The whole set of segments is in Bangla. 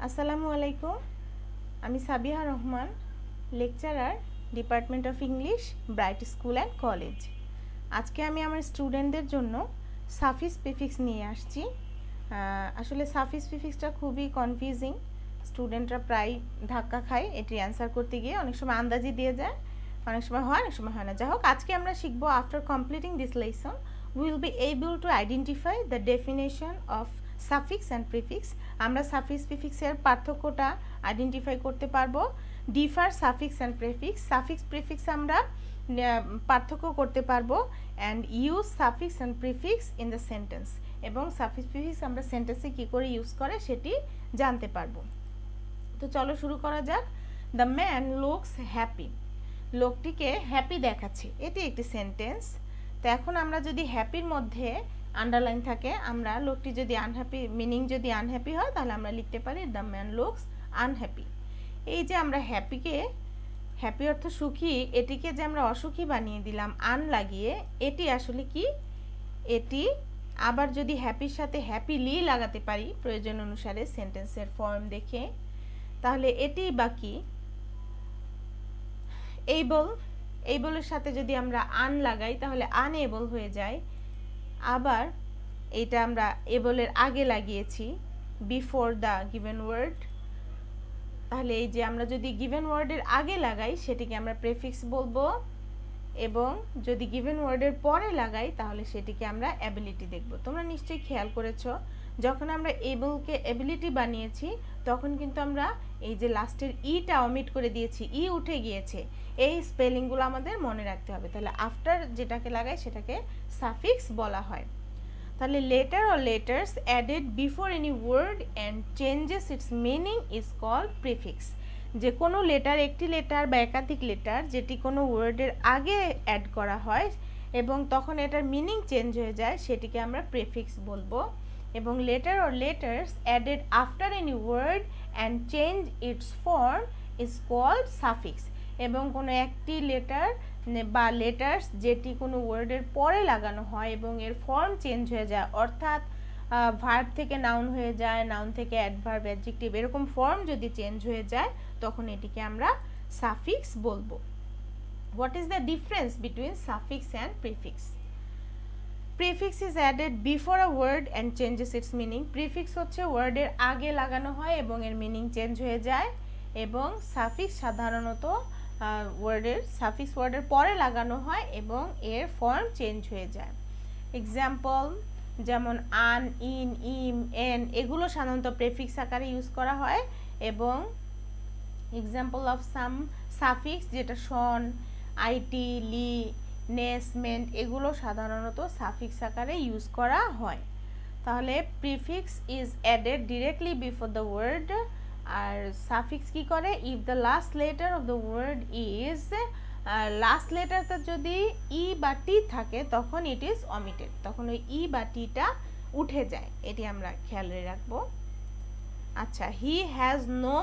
আসসালামু আলাইকুম। আমি Sabiha Rahman, lecturer, department of English, bright school and college. আজকে আমি আমার স্টুডেন্টদের জন্য সাফিক্স প্রিফিক্স নিয়ে আসছি। আসলে সাফিক্স প্রিফিক্সটা খুবই কনফিউজিং, স্টুডেন্টরা প্রায় ধাক্কা খায় এটি অ্যান্সার করতে গিয়ে। অনেক সময় আন্দাজি দিয়ে যায়, অনেক সময় হয়, অনেক সময় হয় না। যাই হোক, আজকে আমরা শিখবো after completing this lesson we will be able to identify the definition of suffix and prefix. আমরা সাফিক্স প্রিফিক্সের পার্থক্যটা আইডেন্টিফাই করতে পারবো। Differ suffix and prefix, suffix prefix আমরা পার্থক্য করতে পারবো। And use suffix and prefix in the sentence, এবং সাফিক্স প্রিফিক্স আমরা সেন্টেন্সে কী করে ইউজ করে সেটি জানতে পারবো। তো চলো শুরু করা যাক। দ্য ম্যান লুকস হ্যাপি, লোকটিকে হ্যাপি দেখাচ্ছে, এটি একটি সেন্টেন্স। তো এখন আমরা যদি হ্যাপির মধ্যে আন্ডারলাইন থাকে, আমরা লোকটি যদি আনহ্যাপি, মিনিং যদি আনহ্যাপি হয়, তাহলে আমরা লিখতে পারি দ্য ম্যান লুকস আনহ্যাপি। এই যে আমরা হ্যাপিকে, হ্যাপি অর্থ সুখী, এটিকে যে আমরা অসুখী বানিয়ে দিলাম আন লাগিয়ে, এটি আসলে কি? এটি আবার যদি হ্যাপির সাথে হ্যাপিলি লাগাতে পারি প্রয়োজন অনুসারে সেন্টেন্সের ফর্ম দেখে, তাহলে এটি বা কি? এইবলের সাথে যদি আমরা আন লাগাই তাহলে আনএবল হয়ে যায়। আবার এটা আমরা এবলের আগে লাগিয়েছি, বিফোর দ্য গিভেন ওয়ার্ড, তাহলে এই যে আমরা যদি গিভেন ওয়ার্ডের আগে লাগাই সেটিকে আমরা প্রেফিক্স বলবো, এবং যদি গিভেন ওয়ার্ডের পরে লাগাই তাহলে সেটিকে আমরা অ্যাবিলিটি দেখব। তোমরা নিশ্চয়ই খেয়াল করেছো, যখন আমরা এবলকে অ্যাবিলিটি বানিয়েছি তখন কিন্তু আমরা এই যে লাস্টের ইটা অমিট করে দিয়েছি, ই উঠে গিয়েছে। এই স্পেলিংগুলো আমাদের মনে রাখতে হবে। তাহলে আফটার যেটাকে লাগাই সেটাকে সাফিক্স বলা হয়। তাহলে letter or letters added before any word and changes its meaning is called prefix. যে কোনো লেটার, একটি লেটার বা একাধিক লেটার যেটি কোনো ওয়ার্ডের আগে অ্যাড করা হয় এবং তখন এটার মিনিং চেঞ্জ হয়ে যায়, সেটিকে আমরা প্রেফিক্স বলবো। এবং letter or letters added after any word and change its form is called suffix. এবং কোনো একটি লেটার বা লেটার্স যেটি কোনো ওয়ার্ডের পরে লাগানো হয় এবং এর ফর্ম চেঞ্জ হয়ে যায়, অর্থাৎ ভার্ব থেকে নাউন হয়ে যায়, নাউন থেকে অ্যাডভার্ব, অ্যাডজেক্টিভ, এরকম ফর্ম যদি চেঞ্জ হয়ে যায় তখন এটিকে আমরা সাফিক্স বলবো। What is the difference between suffix and prefix? Prefix is added before a word and changes its meaning. Prefix হচ্ছে ওয়ার্ডের আগে লাগানো হয় এবং এর মিনিং চেঞ্জ হয়ে যায়, এবং সাফিক্স সাধারণত সাফিক্স ওয়ার্ডের পরে লাগানো হয় এবং এর ফর্ম চেঞ্জ হয়ে যায়। এক্সাম্পল যেমন আন, ইন, ইম, এন, এগুলো সাধারণত প্রেফিক্স আকারে ইউজ করা হয়। এবং এক্সাম্পল অফ সাম সাফিক্স যেটা শন, আইটি, লি, নেস, মেন্ট, এগুলো সাধারণত সাফিক্স আকারে ইউজ করা হয়। তাহলে prefix is added directly before the word, আর সাফিক্স কি করে? If the last letter of the word is, last লেটারটা যদি ই বা টি থাকে তখন ইট ইজ অমিটেড, তখন ওই ই বা টিটা উঠে যায়, এটি আমরা খেয়াল রাখবো। আচ্ছা, হি হ্যাজ নো,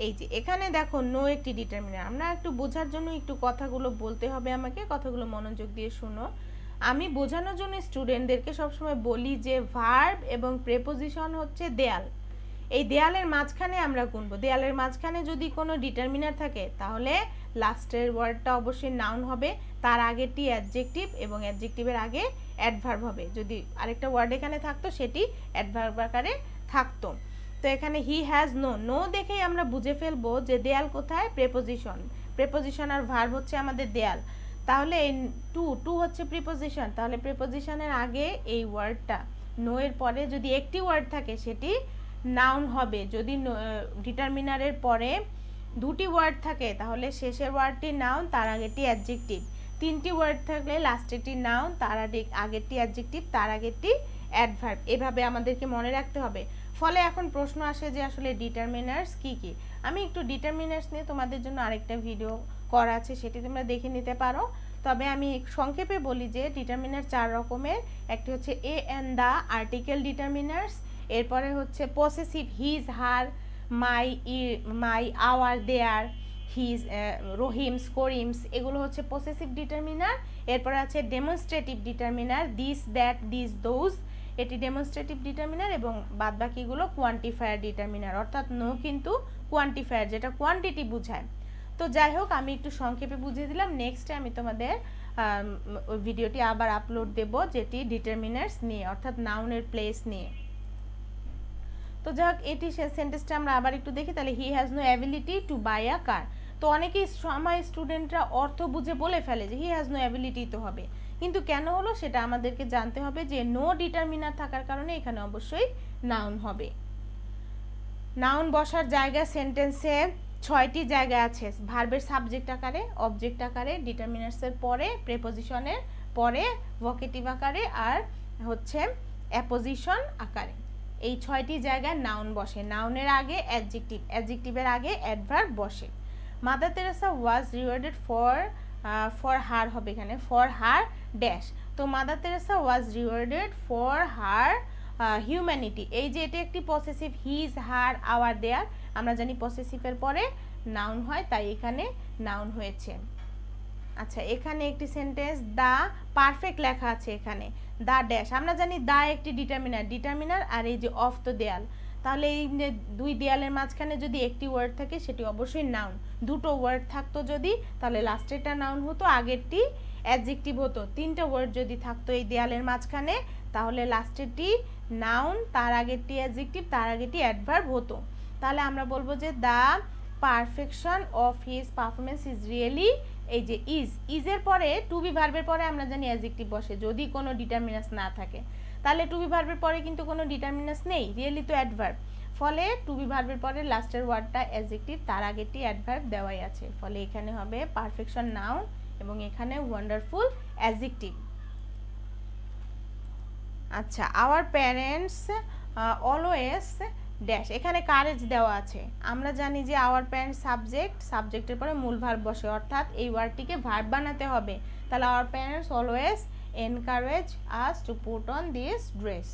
এই যে এখানে দেখো নো একটি ডিটারমিনার। আমরা একটু বোঝার জন্য একটু কথাগুলো বলতে হবে আমাকে, কথাগুলো মনোযোগ দিয়ে শুনো। আমি বোঝানোর জন্য স্টুডেন্টদেরকে সবসময় বলি যে ভার্ব এবং প্রেপোজিশন হচ্ছে দেয়াল, এই দেয়ালের মাঝখানে আমরা গুনবো। দেয়ালের মাঝখানে যদি কোনো ডিটারমিনার থাকে তাহলে লাস্টের ওয়ার্ডটা অবশ্যই নাউন হবে, তার আগেরটি অ্যাডজেক্টিভ এবং অ্যাডজেক্টিভের আগে অ্যাডভার্ব হবে। যদি আরেকটা ওয়ার্ড এখানে থাকতো সেটি অ্যাডভার্ব আকারে থাকতো। তো এখানে হি হ্যাজ নো, নো দেখেই আমরা বুঝে ফেলবো যে দেয়াল কোথায়? প্রেপোজিশন। প্রেপোজিশন আর ভার্ব হচ্ছে আমাদের দেয়াল। তাহলে টু হচ্ছে প্রিপোজিশন, তাহলে প্রিপোজিশনের আগে এই ওয়ার্ডটা, নো এর পরে যদি একটি ওয়ার্ড থাকে সেটি নাউন হবে। যদি ডিটারমিনারের পরে দুটি ওয়ার্ড থাকে তাহলে শেষের ওয়ার্ডটি নাউন, তার আগেরটি অ্যাডজেক্টিভ। তিনটি ওয়ার্ড থাকলে লাস্টেরটি নাউন, তার আগেরটি অ্যাডজেক্টিভ, তার আগেরটি অ্যাডভার্ব। এভাবে আমাদেরকে মনে রাখতে হবে। ফলে এখন প্রশ্ন আসে যে আসলে ডিটারমিনার্স কি কি। আমি একটু ডিটারমিনার্স নিয়ে তোমাদের জন্য আরেকটা ভিডিও করা আছে, সেটি তোমরা দেখে নিতে পারো। তবে আমি সংক্ষেপে বলি যে ডিটারমিনার চার রকমের। একটি হচ্ছে এ অ্যান্ড দ্য আর্টিকেল ডিটারমিনার্স, এরপরে হচ্ছে পসেসিভ হিজ, হার, মাই, আওয়ার, দেয়ার, হিজ, রহিমস, করিমস, এগুলো হচ্ছে পসেসিভ ডিটারমিনার। এরপরে আছে demonstrative determiner, this, that, this, those, এটি ডেমনস্ট্রেটিভ ডিটারমিনার এবং বাদবাকিগুলো কোয়ান্টিফায়ার ডিটারমিনার, অর্থাৎ নো কিন্তু কোয়ান্টিফায়ার, যেটা কোয়ান্টিটি বোঝায়। তো যাই হোক, আমি একটু সংক্ষেপে বুঝিয়ে দিলাম। নেক্সটে আমি তোমাদের ওই ভিডিওটি আবার আপলোড দেব, যেটি ডিটারমিনার্স নিয়ে, অর্থাৎ নাউনের প্লেস নিয়ে। তো যাই হোক, এটি সেন্টেন্সটা আমরা আবার একটু দেখি। তাহলে he has no ability to buy a car. তো অনেকেই সময় স্টুডেন্টরা অর্থ বুঝে বলে ফেলে যে হি হ্যাজ নো অ্যাবিলিটি তো হবে, কিন্তু কেন হলো সেটা আমাদেরকে জানতে হবে যে নো ডিটারমিনার থাকার কারণে এখানে অবশ্যই নাউন হবে। নাউন বসার জায়গা সেন্টেন্সে 6টি জায়গা আছে। ভার্বের সাবজেক্ট আকারে, অবজেক্ট আকারে, ডিটারমিনার্সের পরে, প্রেপোজিশনের পরে, ভোকেটিভ আকারে, আর হচ্ছে অ্যাপোজিশন আকারে। এই 6টি জায়গায় নাউন বসে। নাউনের আগে অ্যাডজেক্টিভ, অ্যাডজেক্টিভের আগে অ্যাডভার্ব বসে। Mother Teresa was rewarded for her হবে এখানে, ফর হার ড্যাশ। তো mother Teresa was rewarded for her humanity. এই যে এটি একটি পসেসিভ, হিজ, হার, আওয়ার, দেয়ার। আমরা জানি পসেসিভের পরে নাউন হয়, তাই এখানে নাউন হয়েছে। আচ্ছা, এখানে একটি সেন্টেন্স দা পারফেক্ট লেখা আছে এখানে, দা ড্যাশ। আমরা জানি দা একটি ডিটারমিনার, আর এই যে অফ তো দেয়াল। তাহলে এই যে দুই দেয়ালের মাঝখানে যদি একটি ওয়ার্ড থাকে সেটি অবশ্যই নাউন। দুটো ওয়ার্ড থাকতো যদি, তাহলে লাস্টেরটা নাউন হতো, আগেরটি অ্যাডজেক্টিভ হতো। 3টে ওয়ার্ড যদি থাকতো এই দেয়ালের মাঝখানে, তাহলে লাস্টেরটি নাউন, তার আগেরটি অ্যাডজেক্টিভ, তার আগেরটি অ্যাডভার্ব হতো। তাহলে আমরা বলবো যে the perfection of his performance is really, এই যে ইজের পরে টু বি ভার্বের পরে আমরা জানি অ্যাডজেক্টিভ বসে যদি কোনো ডিটারমিনাস না থাকে। তাহলে টু বি ভার্বের পরে কিন্তু কোনো ডিটারমিনাস নেই, রিয়েলি তো অ্যাডভার্ব। ফলে টু বি ভার্বের পরে লাস্টের ওয়ার্ডটা অ্যাডজেক্টিভ, তার আগেরটি অ্যাডভার্ব দেওয়াই আছে। ফলে এখানে হবে পারফেকশন নাউন এবং এখানে ওয়ান্ডারফুল অ্যাডজেক্টিভ। আচ্ছা, আওয়ার প্যারেন্টস অলওয়েজ ড্যাশ। এখানে কারেজ দেওয়া আছে। আমরা জানি যে আওয়ার প্যারেন্টস সাবজেক্টের পরে মূল ভার্ব বসে, অর্থাৎ এই ওয়ার্ডটিকে ভার্ব বানাতে হবে। তাহলে our parents always encourage us to put on this dress.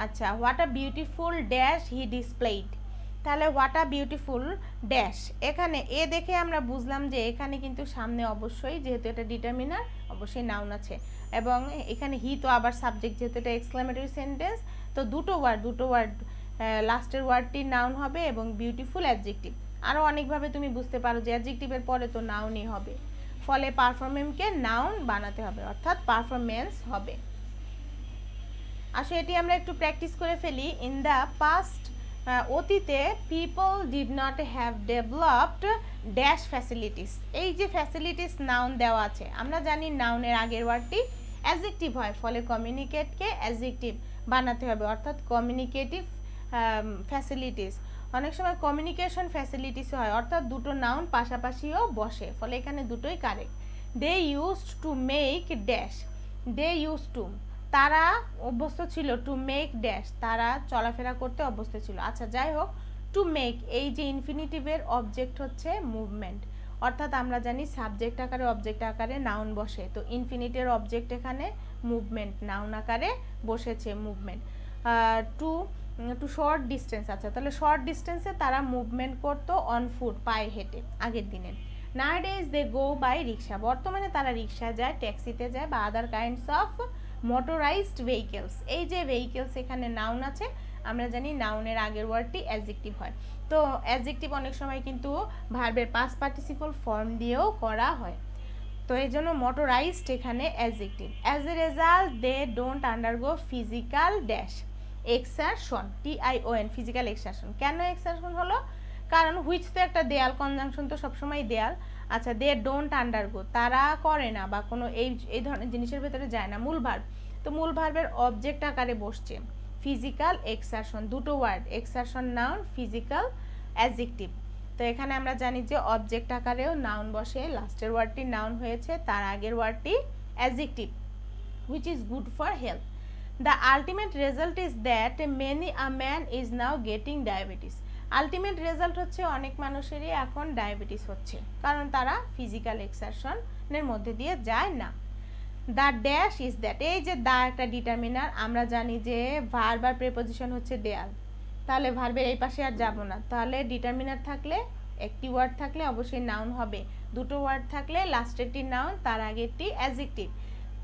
আচ্ছা, what a beautiful dash he displayed. তাহলে হোয়াট আ বিউটিফুল ড্যাশ, এখানে এ দেখে আমরা বুঝলাম যে এখানে কিন্তু সামনে অবশ্যই, যেহেতু এটা ডিটারমিনার, অবশ্যই নাউন আছে। এবং এখানে হি তো আবার সাবজেক্ট, যেহেতু এটা এক্সক্লেমেটরি সেন্টেন্স, তো দুটো ওয়ার্ড লাস্টের ওয়ার্ডটি নাউন হবে এবং বিউটিফুল অ্যাডজেক্টিভ। আরও অনেকভাবে তুমি বুঝতে পারো যে অ্যাডজেক্টিভের পরে তো নাউনই হবে। ফলে পারফরমেন্সকে নাউন বানাতে হবে, অর্থাৎ পারফরমেন্স হবে। আসলে এটি আমরা একটু প্র্যাকটিস করে ফেলি। ইন দ্য পাস্ট, অতীতে, people did not have developed dash facilities. এই যে ফ্যাসিলিটিস নাউন দেওয়া আছে, আমরা জানি নাউনের আগের ওয়ার্ডটি অ্যাডজেক্টিভ হয়, ফলে কমিউনিকেটকে অ্যাডজেক্টিভ বানাতে হবে, অর্থাৎ কমিউনিকেটিভ ফ্যাসিলিটিস। অনেক সময় কমিউনিকেশন ফ্যাসিলিটিস হয়, অর্থাৎ দুটো নাউন পাশাপাশিও বসে, ফলে এখানে দুটোই correct. They used to make dash, they use to, তারা অভ্যস্ত ছিল, টু মেক ড্যাশ, তারা চলাফেরা করতে অভ্যস্ত ছিল। আচ্ছা, যাই হোক, টু মেক এই যে ইনফিনিটিভের অবজেক্ট হচ্ছে মুভমেন্ট, অর্থাৎ আমরা জানি সাবজেক্ট আকারে অবজেক্ট আকারে নাউন বসে, তো ইনফিনিটির অবজেক্ট এখানে মুভমেন্ট, নাউন আকারে বসেছে মুভমেন্ট। Two short distance. আচ্ছা, তাহলে শর্ট ডিস্টেন্সে তারা মুভমেন্ট করতো অন ফুট, পায়ে হেঁটে, আগের দিনে। নাওয়াডেজ দে গো বাই রিক্সা, বর্তমানে তারা রিক্সা যায়, ট্যাক্সিতে যায়, বা আদার কাইন্ডস অফ মোটরাইজড ভেহিকেলস। এই যে ভেহিকেলস এখানে নাউন আছে, আমরা জানি নাউনের আগের ওয়ার্ডটি অ্যাডজেক্টিভ হয়। তো অ্যাডজেক্টিভ অনেক সময় কিন্তু ভার্বের পাস্ট পার্টিসিপল ফর্ম দিয়েও করা হয়, তো এই জন্য মোটরাইজড এখানে adjective. As a result they don't undergo physical dash exertion, TION, physical exertion. কেন এক্সারশন হলো? কারণ হুইচ তো একটা দেয়াল, কনজাংশন তো সবসময় দেয়াল। আচ্ছা, দে ডোন্ট আন্ডারগো, তারা করে না বা কোনো এই ধরনের জিনিসের ভেতরে যায় না, মূল ভার্ব। তো মূল ভার্বের অবজেক্ট আকারে বসছে ফিজিক্যাল এক্সারশন, দুটো word, exertion noun, physical adjective. তো এখানে আমরা জানি যে অবজেক্ট আকারেও নাউন বসে, লাস্টের ওয়ার্ডটি নাউন হয়েছে, তার আগের ওয়ার্ডটি adjective, which is good for health. The ultimate result is that many a man is now getting diabetes. Ultimate result হচ্ছে অনেক মানুষেরই এখন ডায়াবেটিস হচ্ছে, কারণ তারা ফিজিক্যাল এক্সারশনের মধ্যে দিয়ে যায় না। দ্য ড্যাশ ইজ দ্যাট, এই যে দা একটা ডিটারমিনার, আমরা জানি যে ভার্ব আর প্রেপোজিশন হচ্ছে দেয়াল, তাহলে ভার্বের এই পাশে আর যাব না। তাহলে ডিটারমিনার থাকলে, একটি ওয়ার্ড থাকলে অবশ্যই নাউন হবে, দুটো ওয়ার্ড থাকলে লাস্টেরটি নাউন, তার আগেরটি অ্যাডজেক্টিভ,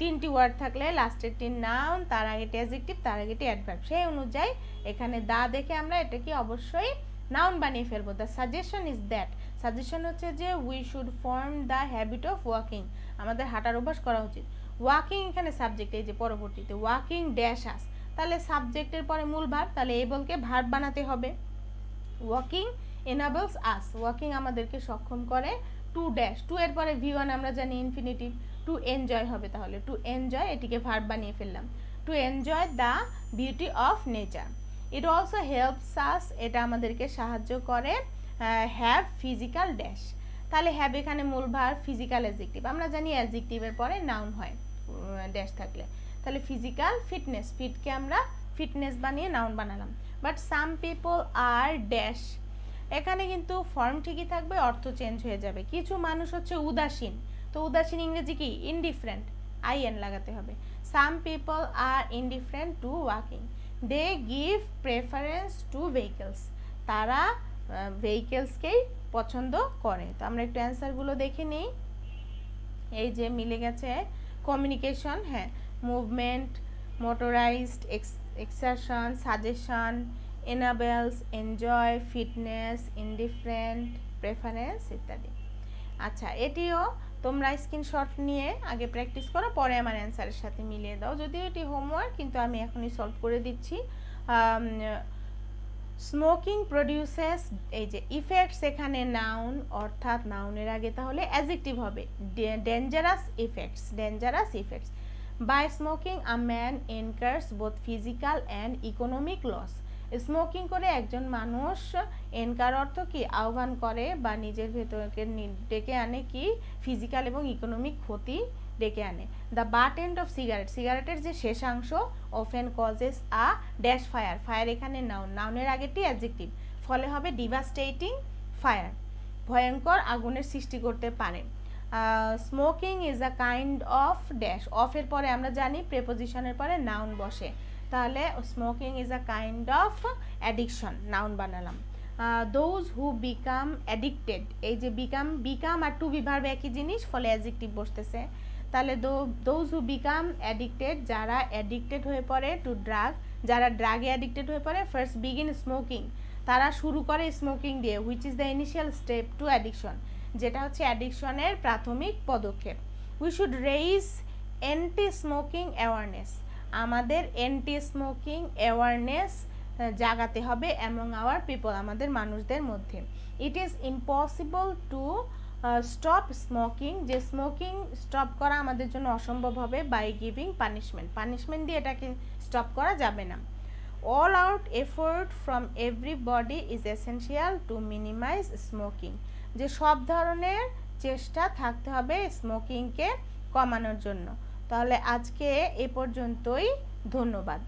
তিনটি ওয়ার্ড থাকলে লাস্টেরটি নাউন, তার আগেটি অ্যাডজেক্টিভ, তার আগেটি অ্যাডভার্ব, সেই অনুযায়ী এখানে দা দেখে আমরা এটাকে অবশ্যই নাউন বানিয়ে ফেলবো। The suggestion is that, suggestion হচ্ছে যে we should form the habit of walking, আমাদের হাঁটার অভ্যাস করা উচিত। ওয়াকিং এখানে সাবজেক্ট, এই যে পরবর্তীতে ওয়াকিং ড্যাশ আস, তাহলে সাবজেক্টের পরে মূল ভার্ব, তাহলে এবলকে ভার্ব বানাতে হবে। ওয়াকিং এনাবলস আস, ওয়াকিং আমাদেরকে সক্ষম করে। টু ড্যাশ, টু এর পরে V1 আমরা জানি ইনফিনিটিভ, টু এনজয় হবে, তাহলে টু এনজয় এটিকে ভার্ব বানিয়ে ফেললাম। To enjoy the beauty of nature. It also helps us, এটা আমাদেরকে সাহায্য করে। হ্যাভ ফিজিক্যাল ড্যাশ, তাহলে হ্যাভ এখানে মূল ভার্ব, ফিজিক্যাল অ্যাডজেক্টিভ, আমরা জানি অ্যাডজেক্টিভের পরে নাউন হয় ড্যাশ থাকলে, তাহলে ফিজিক্যাল ফিটনেস, ফিটকে আমরা ফিটনেস বানিয়ে নাউন বানালাম। But some people are dash, এখানে কিন্তু ফর্ম ঠিকই থাকবে, অর্থ চেঞ্জ হয়ে যাবে। কিছু মানুষ হচ্ছে উদাসীন, তো উদাসীন ইংরেজি কি? ইনডিফারেন্ট, IN লাগাতে হবে। Some people are indifferent to walking, they give preference to vehicles, তারা ভেহিকলসকেই পছন্দ করে। তো আমরা একটু অ্যান্সারগুলো দেখে নিই। এই যে মিলে গেছে, কমিউনিকেশন, হ্যাঁ, movement, motorised, exertion, suggestion, এনাবেলস, enjoy, fitness, indifferent, preference ইত্যাদি। আচ্ছা, এটিও তোমরা স্ক্রিনশট নিয়ে আগে প্র্যাকটিস করো, পরে আমার অ্যান্সারের সাথে মিলিয়ে দাও, যদিও এটি হোমওয়ার্ক, কিন্তু আমি এখনই সলভ করে দিচ্ছি। স্মোকিং প্রডিউসেস, এই যে ইফেক্টস এখানে নাউন, অর্থাৎ নাউনের আগে তাহলে অ্যাডজেক্টিভ হবে। Dangerous effects, dangerous effects. By smoking a man incurs both physical and economic loss, smoking করে একজন মানুষ, এনকার অর্থ কি? আহ্বান করে বা নিজের ভেতরকে ডেকে আনে কি? ফিজিক্যাল এবং ইকোনমিক ক্ষতি ডেকে আনে। The butt end of cigarette, সিগারেটের যে শেষাংশ, often causes a dash fire, fire এখানে নাউন, নাউনের আগেটি অ্যাডজেক্টিভ, ফলে হবে ডিভাস্টেটিং ফায়ার, ভয়ঙ্কর আগুনের সৃষ্টি করতে পারে। Smoking is a kind of dash, অফের পরে আমরা জানি প্রেপোজিশনের পরে নাউন বসে, তাহলে smoking is a kind of addiction, noun বানালাম। দোজ হু বিকাম অ্যাডিক্টেড, এই যে বিকাম আর টু বি ভার্ব একই জিনিস, ফলে অ্যাডজেক্টিভ বসতেছে, তাহলে দোজ হু বিকাম অ্যাডিক্টেড, যারা অ্যাডিক্টেড হয়ে পড়ে, টু ড্রাগ, যারা ড্রাগে অ্যাডিক্টেড হয়ে পড়ে, ফার্স্ট বিগিন স্মোকিং, তারা শুরু করে স্মোকিং দিয়ে, which is the initial step to addiction, যেটা হচ্ছে অ্যাডিকশনের প্রাথমিক পদক্ষেপ। We should raise anti smoking awareness, আমাদের অ্যান্টি স্মোকিং অ্যাওয়ারনেস জাগাতে হবে অ্যামং আওয়ার পিপল, আমাদের মানুষদের মধ্যে। It is impossible to stop smoking, যে স্মোকিং স্টপ করা আমাদের জন্য অসম্ভব হবে, বাই গিভিং পানিশমেন্ট, পানিশমেন্ট দিয়ে এটাকে স্টপ করা যাবে না। All out effort from everybody is essential to minimise smoking, যে সব ধরনের চেষ্টা থাকতে হবে স্মোকিংকে কমানোর জন্য। তাহলে আজকে এ পর্যন্তই, ধন্যবাদ।